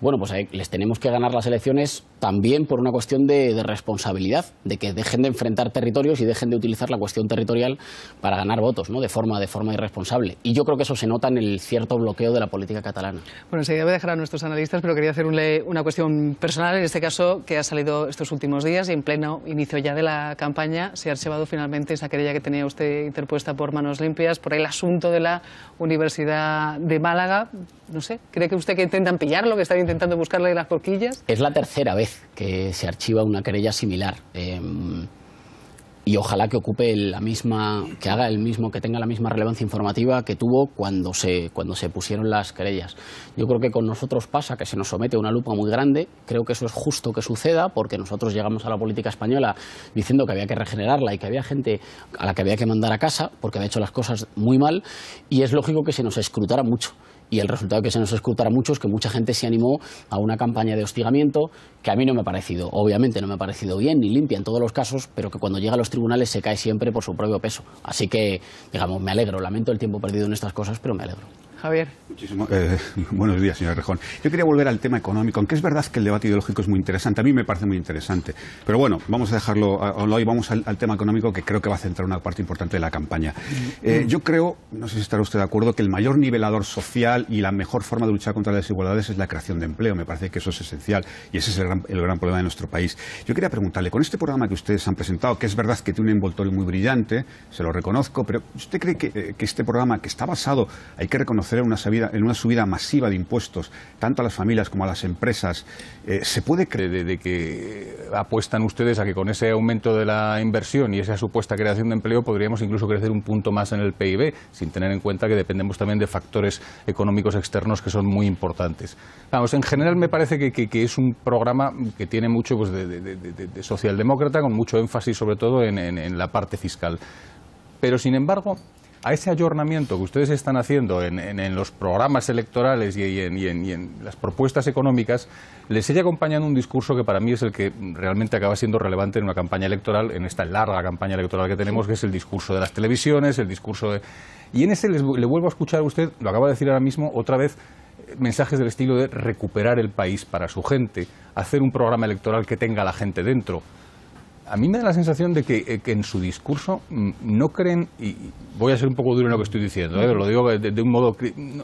bueno, pues les tenemos que ganar las elecciones también por una cuestión de responsabilidad, de que dejen de enfrentar territorios y dejen de utilizar la cuestión territorial para ganar votos, ¿no? de forma irresponsable. Y yo creo que eso se nota en el cierto bloqueo de la política catalana. Bueno, enseguida voy a dejar a nuestros analistas, pero quería hacerle una cuestión personal, en este caso, que ha salido estos últimos días y en pleno inicio ya de la campaña se ha archivado finalmente esa querella que tenía usted interpuesta por Manos Limpias, por el asunto de la Universidad de Málaga. No sé, ¿cree que usted que intentan pillarlo, que están intentando buscarle las cosquillas? Es la tercera vez que se archiva una querella similar. Y ojalá que ocupe que tenga la misma relevancia informativa que tuvo cuando se pusieron las querellas. Yo creo que con nosotros pasa que se nos somete a una lupa muy grande. Creo que eso es justo que suceda, porque nosotros llegamos a la política española diciendo que había que regenerarla y que había gente a la que había que mandar a casa porque había hecho las cosas muy mal, y es lógico que se nos escrutara mucho. Y el resultado de que se nos escrutara mucho es que mucha gente se animó a una campaña de hostigamiento que a mí no me ha parecido, obviamente no me ha parecido bien ni limpia en todos los casos, pero que cuando llega a los tribunales se cae siempre por su propio peso. Así que, digamos, me alegro, lamento el tiempo perdido en estas cosas, pero me alegro. Javier. Buenos días, señor Errejón. Yo quería volver al tema económico, aunque es verdad que el debate ideológico es muy interesante, a mí me parece muy interesante. Pero bueno, vamos a dejarlo hoy, vamos al tema económico, que creo que va a centrar una parte importante de la campaña. Yo creo, no sé si estará usted de acuerdo, que el mayor nivelador social y la mejor forma de luchar contra las desigualdades es la creación de empleo. Me parece que eso es esencial y ese es el gran problema de nuestro país. Yo quería preguntarle, con este programa que ustedes han presentado, que es verdad que tiene un envoltorio muy brillante, se lo reconozco, pero ¿usted cree que este programa, que está basado, hay que reconocer, en una subida masiva de impuestos, tanto a las familias como a las empresas, se puede creer de que apuestan ustedes a que con ese aumento de la inversión y esa supuesta creación de empleo podríamos incluso crecer un punto más en el PIB, sin tener en cuenta que dependemos también de factores económicos externos que son muy importantes? Vamos, en general me parece que es un programa que tiene mucho pues, de socialdemócrata, con mucho énfasis sobre todo en la parte fiscal. Pero sin embargo, a ese ayornamiento que ustedes están haciendo en los programas electorales y en las propuestas económicas, les sigue acompañando un discurso que para mí es el que realmente acaba siendo relevante en una campaña electoral, en esta larga campaña electoral que tenemos, que es el discurso de las televisiones, el discurso de... Y en ese le vuelvo a escuchar a usted, lo acaba de decir ahora mismo, otra vez, mensajes del estilo de recuperar el país para su gente, hacer un programa electoral que tenga a la gente dentro. A mí me da la sensación de que en su discurso no creen, y voy a ser un poco duro en lo que estoy diciendo, lo digo de un modo...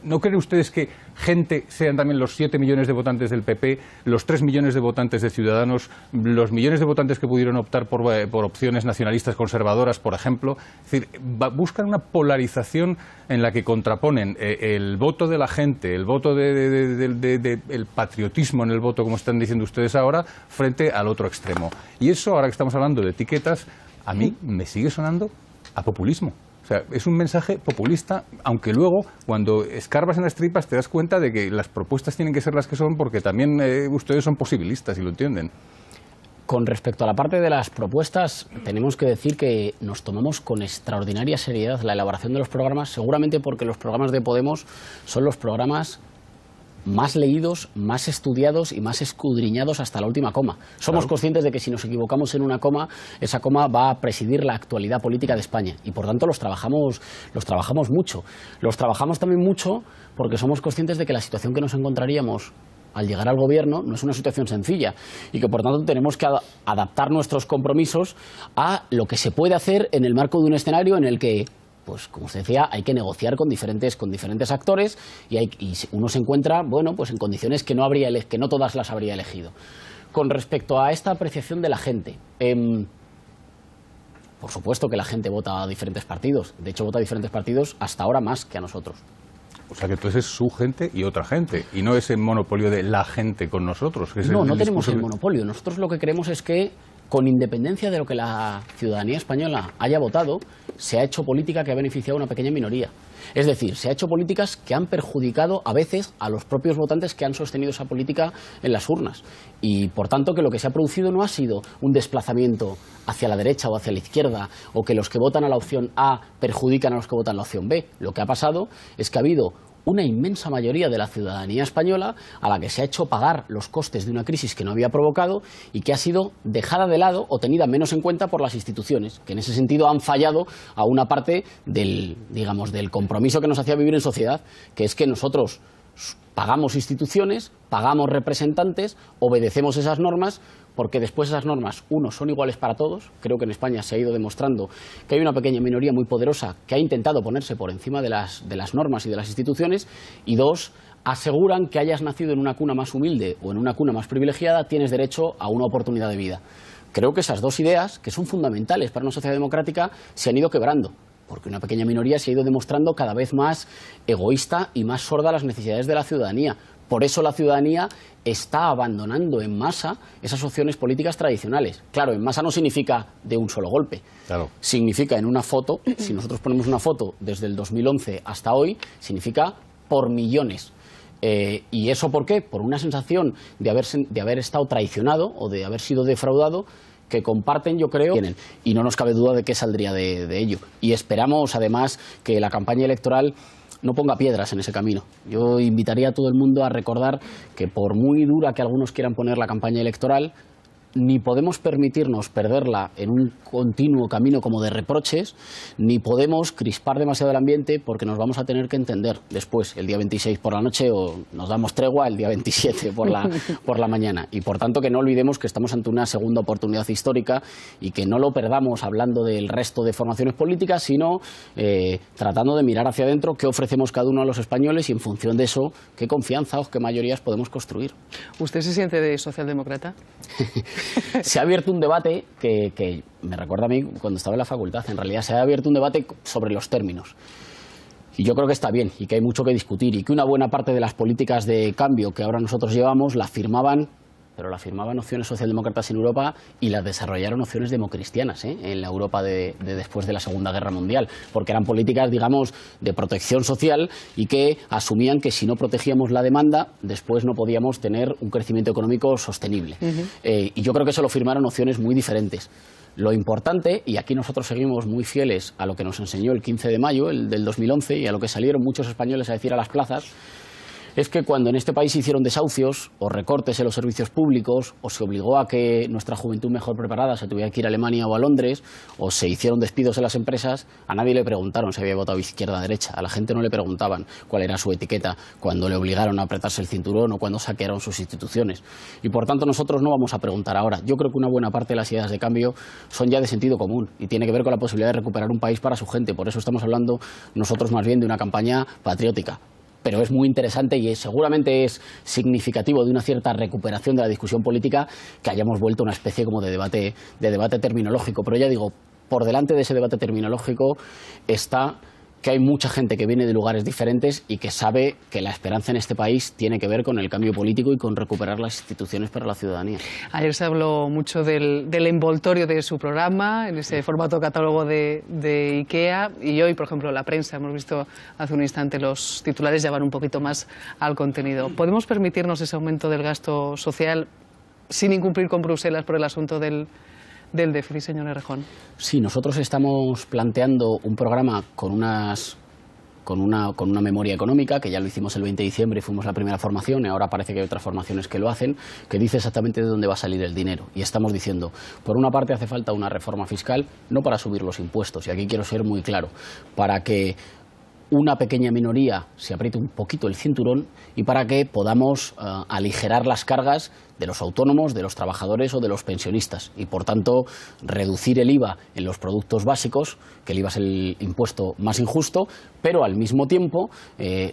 ¿No creen ustedes que gente sean también los 7 millones de votantes del PP, los 3 millones de votantes de Ciudadanos, los millones de votantes que pudieron optar por opciones nacionalistas conservadoras, por ejemplo? Es decir, buscan una polarización en la que contraponen el voto de la gente, el voto el patriotismo en el voto, como están diciendo ustedes ahora, frente al otro extremo. Y eso, ahora que estamos hablando de etiquetas, a mí me sigue sonando a populismo. O sea, es un mensaje populista, aunque luego, cuando escarbas en las tripas, te das cuenta de que las propuestas tienen que ser las que son, porque también ustedes son posibilistas y lo entienden. Con respecto a la parte de las propuestas, tenemos que decir que nos tomamos con extraordinaria seriedad la elaboración de los programas, seguramente porque los programas de Podemos son los programas más leídos, más estudiados y más escudriñados hasta la última coma. Somos conscientes de que si nos equivocamos en una coma, esa coma va a presidir la actualidad política de España y por tanto los trabajamos mucho. Los trabajamos también mucho porque somos conscientes de que la situación que nos encontraríamos al llegar al gobierno no es una situación sencilla y que por tanto tenemos que adaptar nuestros compromisos a lo que se puede hacer en el marco de un escenario en el que pues como usted decía, hay que negociar con diferentes actores y uno se encuentra, bueno, pues en condiciones que no todas las habría elegido. Con respecto a esta apreciación de la gente, por supuesto que la gente vota a diferentes partidos. De hecho, vota a diferentes partidos hasta ahora más que a nosotros. O sea que entonces es su gente y otra gente, y no ese monopolio de la gente con nosotros. Que es no tenemos el monopolio. Nosotros lo que creemos es que, con independencia de lo que la ciudadanía española haya votado, se ha hecho política que ha beneficiado a una pequeña minoría. Es decir, se ha hecho políticas que han perjudicado a veces a los propios votantes que han sostenido esa política en las urnas. Y, por tanto, que lo que se ha producido no ha sido un desplazamiento hacia la derecha o hacia la izquierda, o que los que votan a la opción A perjudican a los que votan a la opción B. Lo que ha pasado es que ha habido una inmensa mayoría de la ciudadanía española a la que se ha hecho pagar los costes de una crisis que no había provocado y que ha sido dejada de lado o tenida menos en cuenta por las instituciones, que en ese sentido han fallado a una parte del compromiso que nos hacía vivir en sociedad, que es que nosotros pagamos instituciones, pagamos representantes, obedecemos esas normas, porque después esas normas, uno, son iguales para todos. Creo que en España se ha ido demostrando que hay una pequeña minoría muy poderosa que ha intentado ponerse por encima de las normas y de las instituciones, y dos, aseguran que hayas nacido en una cuna más humilde o en una cuna más privilegiada, tienes derecho a una oportunidad de vida. Creo que esas dos ideas, que son fundamentales para una sociedad democrática, se han ido quebrando, porque una pequeña minoría se ha ido demostrando cada vez más egoísta y más sorda a las necesidades de la ciudadanía. Por eso la ciudadanía está abandonando en masa esas opciones políticas tradicionales. Claro, en masa no significa de un solo golpe. Claro. Significa en una foto, si nosotros ponemos una foto desde el 2011 hasta hoy, significa por millones. ¿Y eso por qué? Por una sensación de haber estado traicionado o de haber sido defraudado, que comparten, yo creo, y no nos cabe duda de que saldría de ello. Y esperamos, además, que la campaña electoral no ponga piedras en ese camino. Yo invitaría a todo el mundo a recordar que, por muy dura que algunos quieran poner la campaña electoral, ni podemos permitirnos perderla en un continuo camino como de reproches, ni podemos crispar demasiado el ambiente, porque nos vamos a tener que entender después, el día 26 por la noche, o nos damos tregua el día 27 por la mañana. Y, por tanto, que no olvidemos que estamos ante una segunda oportunidad histórica y que no lo perdamos hablando del resto de formaciones políticas, sino tratando de mirar hacia adentro qué ofrecemos cada uno a los españoles y, en función de eso, qué confianza o qué mayorías podemos construir. ¿Usted se siente de socialdemócrata? Se ha abierto un debate que me recuerda a mí cuando estaba en la facultad. En realidad se ha abierto un debate sobre los términos. Y yo creo que está bien y que hay mucho que discutir, y que una buena parte de las políticas de cambio que ahora nosotros llevamos la firmaban, pero la firmaban opciones socialdemócratas en Europa y las desarrollaron opciones democristianas en la Europa de después de la Segunda Guerra Mundial, porque eran políticas, digamos, de protección social y que asumían que si no protegíamos la demanda, después no podíamos tener un crecimiento económico sostenible. Y yo creo que eso lo firmaron opciones muy diferentes. Lo importante, y aquí nosotros seguimos muy fieles a lo que nos enseñó el 15 de mayo del 2011 y a lo que salieron muchos españoles a decir a las plazas, es que cuando en este país se hicieron desahucios o recortes en los servicios públicos, o se obligó a que nuestra juventud mejor preparada se tuviera que ir a Alemania o a Londres, o se hicieron despidos en las empresas, a nadie le preguntaron si había votado izquierda o derecha. A la gente no le preguntaban cuál era su etiqueta cuando le obligaron a apretarse el cinturón o cuando saquearon sus instituciones. Y, por tanto, nosotros no vamos a preguntar ahora. Yo creo que una buena parte de las ideas de cambio son ya de sentido común y tiene que ver con la posibilidad de recuperar un país para su gente. Por eso estamos hablando nosotros más bien de una campaña patriótica. Pero es muy interesante y seguramente es significativo de una cierta recuperación de la discusión política que hayamos vuelto a una especie como de debate terminológico. Pero ya digo, por delante de ese debate terminológico está que hay mucha gente que viene de lugares diferentes y que sabe que la esperanza en este país tiene que ver con el cambio político y con recuperar las instituciones para la ciudadanía. Ayer se habló mucho del envoltorio de su programa, en ese formato catálogo de IKEA, y hoy, por ejemplo, la prensa, hemos visto hace un instante, los titulares ya van un poquito más al contenido. ¿Podemos permitirnos ese aumento del gasto social sin incumplir con Bruselas por el asunto del déficit, señor Errejón? Sí, nosotros estamos planteando un programa con una memoria económica, que ya lo hicimos el 20 de diciembre y fuimos la primera formación, y ahora parece que hay otras formaciones que lo hacen, que dice exactamente de dónde va a salir el dinero. Y estamos diciendo, por una parte hace falta una reforma fiscal, no para subir los impuestos, y aquí quiero ser muy claro, para que una pequeña minoría se apriete un poquito el cinturón y para que podamos aligerar las cargas de los autónomos, de los trabajadores o de los pensionistas. Y, por tanto, reducir el IVA en los productos básicos, que el IVA es el impuesto más injusto, pero al mismo tiempo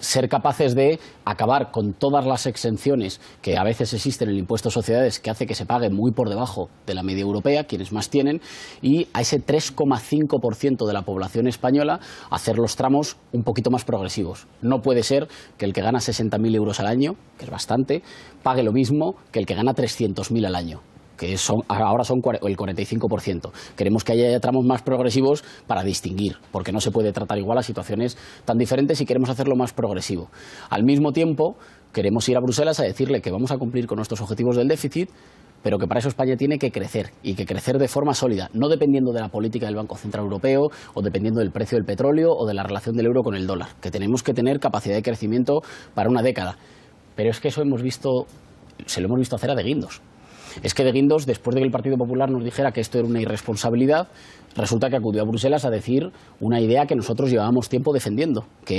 ser capaces de acabar con todas las exenciones que a veces existen en el impuesto a sociedades, que hace que se pague muy por debajo de la media europea, quienes más tienen, y a ese 3,5% de la población española hacer los tramos un poquito más progresivos. No puede ser que el que gana 60.000 euros al año, que es bastante, pague lo mismo que el que gana 300.000 al año, que ahora son el 45%. Queremos que haya tramos más progresivos para distinguir, porque no se puede tratar igual a situaciones tan diferentes y queremos hacerlo más progresivo. Al mismo tiempo, queremos ir a Bruselas a decirle que vamos a cumplir con nuestros objetivos del déficit, pero que para eso España tiene que crecer, y que crecer de forma sólida, no dependiendo de la política del Banco Central Europeo o dependiendo del precio del petróleo o de la relación del euro con el dólar, que tenemos que tener capacidad de crecimiento para una década. Pero es que eso se lo hemos visto hacer a De Guindos. Es que De Guindos, después de que el Partido Popular nos dijera que esto era una irresponsabilidad, resulta que acudió a Bruselas a decir una idea que nosotros llevábamos tiempo defendiendo, que